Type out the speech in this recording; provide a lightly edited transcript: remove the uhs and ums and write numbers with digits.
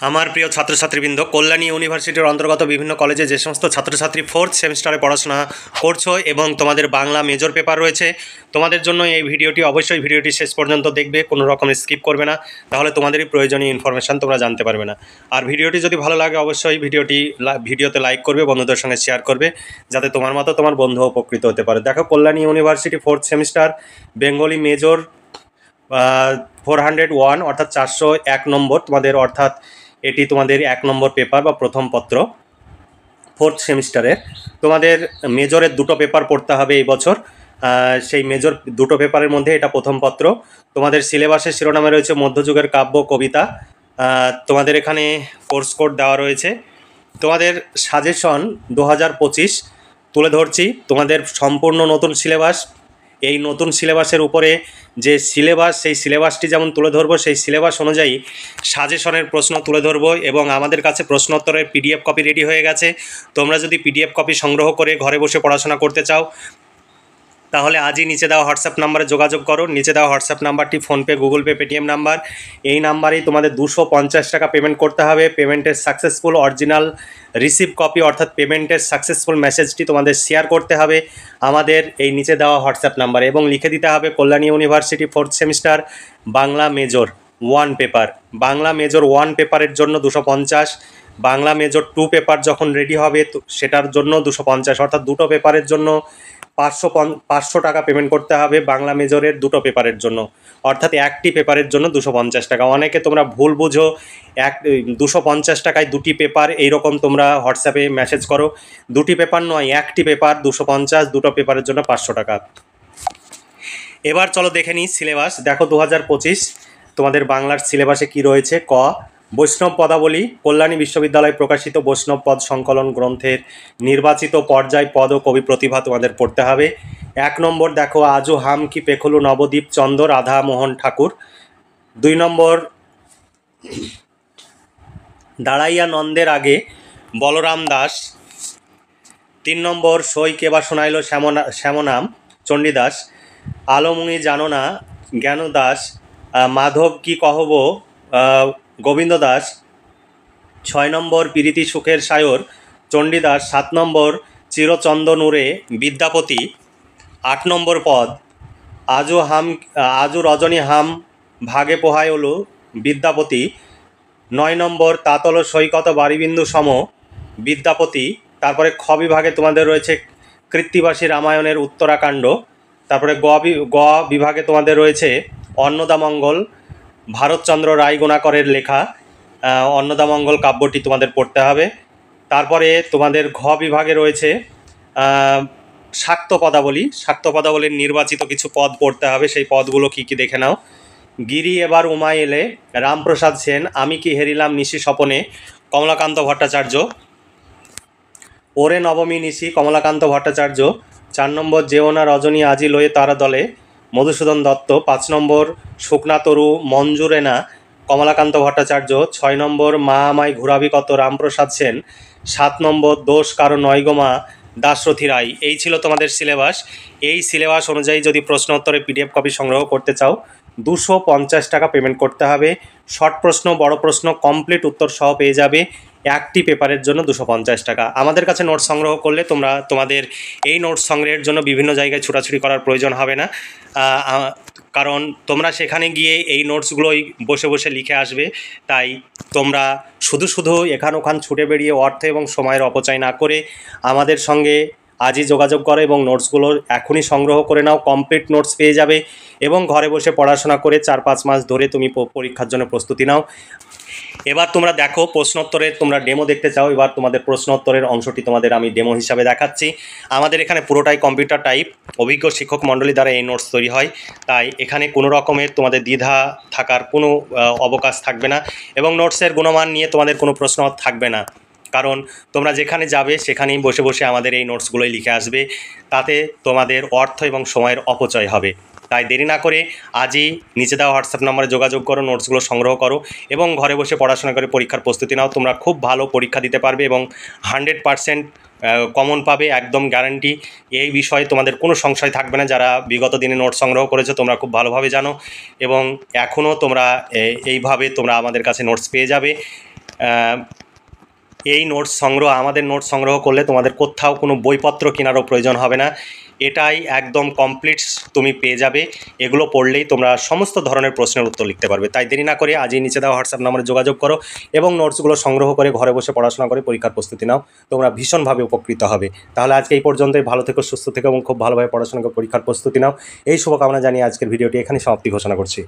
আমার প্রিয় ছাত্রছাত্রীবৃন্দ, কল্যাণী ইউনিভার্সিটির অন্তর্গত বিভিন্ন কলেজে যে সমস্ত ছাত্রছাত্রী 4th সেমিস্টারে পড়াশোনা করছো এবং তোমাদের বাংলা মেজর পেপার রয়েছে, তোমাদের জন্য এই ভিডিওটি অবশ্যই ভিডিওটি শেষ পর্যন্ত দেখবে, কোনো রকম স্কিপ করবে না, তাহলে তোমাদেরই প্রয়োজনীয় ইনফরমেশান তোমরা জানতে পারবে না। আর ভিডিওটি যদি ভালো লাগে অবশ্যই ভিডিওতে লাইক করবে, বন্ধুদের সঙ্গে শেয়ার করবে, যাতে তোমার মতো তোমার বন্ধু উপকৃত হতে পারে। দেখো, Kalyani university 4th semester Bengali major 401 অর্থাৎ 401 নম্বর তোমাদের, অর্থাৎ এটি তোমাদের 1 নম্বর পেপার বা প্রথম পত্র 4th সেমিস্টারের। তোমাদের মেজরের দুটো পেপার পড়তে হবে এই বছর। সেই মেজর দুটো পেপারের মধ্যে এটা প্রথম পত্র। তোমাদের সিলেবাসের শিরোনামে রয়েছে মধ্যযুগের কাব্য কবিতা। তোমাদের এখানে কোর্স কোড দেওয়া রয়েছে। তোমাদের সাজেশন 2025 তুলে ধরছি। তোমাদের সম্পূর্ণ নতুন সিলেবাস। এই নতুন সিলেবাসের উপরে যে সিলেবাস, সেই সিলেবাসটি যেমন তুলে ধরবো, সেই সিলেবাস অনুযায়ী সাজেশনের প্রশ্ন তুলে ধরবো। এবং আমাদের কাছে প্রশ্নোত্তরের পিডিএফ কপি রেডি হয়ে গেছে। তোমরা যদি পিডিএফ কপি সংগ্রহ করে ঘরে বসে পড়াশোনা করতে চাও, তাহলে আজই নিচে দেওয়া হোয়াটসঅ্যাপ নাম্বারে যোগাযোগ করো। নিচে দেওয়া হোয়াটসঅ্যাপ নাম্বারটি PhonePe, Google pay, Paytm number. এই নাম্বারেই তোমাদের 250 টাকা পেমেন্ট করতে হবে। পেমেন্টের সাকসেসফুল অরিজিনাল রিসিভ কপি অর্থাৎ পেমেন্টের সাকসেসফুল মেসেজটি তোমাদের শেয়ার করতে হবে আমাদের এই নিচে দেওয়া হোয়াটসঅ্যাপ নাম্বারে, এবং লিখে দিতে হবে Kalyani university 4th semester Bangla major 1 paper. Bangla major 1 পেপারের জন্য 250, বাংলা মেজর 2 পেপার যখন রেডি হবে সেটার জন্য 250, অর্থাৎ দুটো পেপারের জন্য 500 টাকা পেমেন্ট করতে হবে। বাংলা মেজরের দুটো পেপারের জন্য, অর্থাৎ একটি পেপারের জন্য 250 টাকা। অনেকে তোমরা ভুল বুঝো, 250 টাকায় দুটি পেপার, এইরকম তোমরা হোয়াটসঅ্যাপে মেসেজ করো। দুটি পেপার নয়, একটি পেপার 250, দুটো পেপারের জন্য 500 টাকা। এবার চলো দেখে নিই সিলেবাস। দেখো, 2025 তোমাদের বাংলার সিলেবাসে কি রয়েছে। ক, বৈষ্ণব পদাবলী, কল্যাণী বিশ্ববিদ্যালয় প্রকাশিত বৈষ্ণব পদ সংকলন গ্রন্থের নির্বাচিত পর্যায় পদ ও কবি প্রতিভা তোমাদের পড়তে হবে। 1 নম্বর দেখো, আজু হাম কি পেখলু নবদ্বীপ চন্দ্র রাধা মোহন ঠাকুর। 2 নম্বর, দাঁড়াইয়া নন্দের আগে বলরাম দাস। 3 নম্বর, সই কেবা শোনাইল শ্যামনাম চণ্ডীদাস। আলমুনি জানো না জ্ঞান দাস। মাধব কি কহব গোবিন্দ দাস। 6 নম্বর, প্রীতি সুখের সায়র চণ্ডীদাস। 7 নম্বর, চিরচন্দনুরে বিদ্যাপতি। 8 নম্বর পদ, আজু রজনী হাম ভাগে পোহায়লু বিদ্যাপতি। 9 নম্বর, তাতল সৈকত বারিবিন্দু সম বিদ্যাপতি। তারপরে খ বিভাগে তোমাদের রয়েছে কৃত্তিবাসী রামায়ণের উত্তরাকাণ্ড। তারপরে গ বিভাগে তোমাদের রয়েছে অন্নদামঙ্গল ভারতচন্দ্র রায় গুণাকরের লেখা অন্নদামঙ্গল কাব্যটি তোমাদের পড়তে হবে। তারপরে তোমাদের ঘ বিভাগে রয়েছে শাক্ত পদাবলী। শাক্ত পদাবলীর নির্বাচিত কিছু পদ পড়তে হবে। সেই পদগুলো কি কি দেখে নাও। গিরি এবার উমা এলে রামপ্রসাদ সেন। আমি কি হেরিলাম নিশি স্বপনে কমলাকান্ত ভট্টাচার্য। ওরে নবমী নিশি কমলাকান্ত ভট্টাচার্য। 4 নম্বর, যেওনা রজনী আজি লয়ে তারা দলে মধুসূদন দত্ত। 5 নম্বর, শুকনা তরু মঞ্জুরেনা কমলাকান্ত ভট্টাচার্য। 6 নম্বর, মা আমায় ঘুরাবি কত রামপ্রসাদ সেন। 7 নম্বর, দোষ কারো নয়গোমা দাশরথী রায়। এই ছিল তোমাদের সিলেবাস। এই সিলেবাস অনুযায়ী যদি প্রশ্ন উত্তরে পিডিএফ কপি সংগ্রহ করতে চাও 250 টাকা পেমেন্ট করতে হবে। শর্ট প্রশ্ন, বড় প্রশ্ন কমপ্লিট উত্তর সহ পেয়ে যাবে। একটি পেপারের জন্য 250 টাকা। আমাদের কাছে নোটস সংগ্রহ করলে তোমাদের এই নোটস সংগ্রহের জন্য বিভিন্ন জায়গায় ছুটাছুটি করার প্রয়োজন হবে না, কারণ তোমরা সেখানে গিয়ে এই নোটসগুলোই বসে বসে লিখে আসবে। তাই তোমরা শুধু এখান ওখান ছুটে বেরিয়ে অর্থ এবং সময়ের অপচয় না করে আমাদের সঙ্গে আজই যোগাযোগ করো এবং নোটসগুলো এখনই সংগ্রহ করে নাও। কমপ্লিট নোটস পেয়ে যাবে এবং ঘরে বসে পড়াশোনা করে 4-5 মাস ধরে তুমি পরীক্ষার জন্য প্রস্তুতি নাও। এবার তোমরা দেখো, প্রশ্নোত্তরের তোমরা ডেমো দেখতে চাও। এবার তোমাদের প্রশ্নোত্তরের অংশটি তোমাদের আমি ডেমো হিসাবে দেখাচ্ছি। আমাদের এখানে পুরোটাই কম্পিউটার টাইপ, অভিজ্ঞ শিক্ষক মণ্ডলী দ্বারা এই নোটস তৈরি হয়। তাই এখানে কোনো রকমের তোমাদের দ্বিধা থাকার কোনো অবকাশ থাকবে না, এবং নোটসের গুণমান নিয়ে তোমাদের কোনো প্রশ্ন থাকবে না, কারণ তোমরা যেখানে যাবে সেখানেই বসে বসে আমাদের এই নোটসগুলোই লিখে আসবে। তাতে তোমাদের অর্থ এবং সময়ের অপচয় হবে। তাই দেরি না করে আজই নিচে দেওয়া হোয়াটসঅ্যাপ নম্বরে যোগাযোগ করো, নোটসগুলো সংগ্রহ করো এবং ঘরে বসে পড়াশোনা করে পরীক্ষার প্রস্তুতি নাও। তোমরা খুব ভালো পরীক্ষা দিতে পারবে এবং 100% কমন পাবে, একদম গ্যারান্টি। এই বিষয়ে তোমাদের কোনো সংশয় থাকবে না। যারা বিগত দিনে নোট সংগ্রহ করেছো তোমরা খুব ভালোভাবে জানো, এবং এখনও তোমরা এইভাবে তোমরা আমাদের কাছে নোটস পেয়ে যাবে। এই নোটস সংগ্রহ, আমাদের নোটস সংগ্রহ করলে তোমাদের কোথাও কোনো বইপত্র কেনারও প্রয়োজন হবে না। এটাই একদম কমপ্লিট তুমি পেয়ে যাবে। এগুলো পড়লেই তোমরা সমস্ত ধরনের প্রশ্নের উত্তর লিখতে পারবে। তাই দেরি না করে আজই নিচে দেওয়া হোয়াটসঅ্যাপ নম্বরে যোগাযোগ করো এবং নোটসগুলো সংগ্রহ করে ঘরে বসে পড়াশোনা করে পরীক্ষার প্রস্তুতি নাও। তোমরা ভীষণভাবে উপকৃত হবে। তাহলে আজকে এই পর্যন্তই। ভালো থেকো, সুস্থ থেকো এবং খুব ভালোভাবে পড়াশোনা করে পরীক্ষার প্রস্তুতি নাও। এই শুভকামনা জানিয়ে আজকের ভিডিওটি এখানে সমাপ্তি ঘোষণা করছি।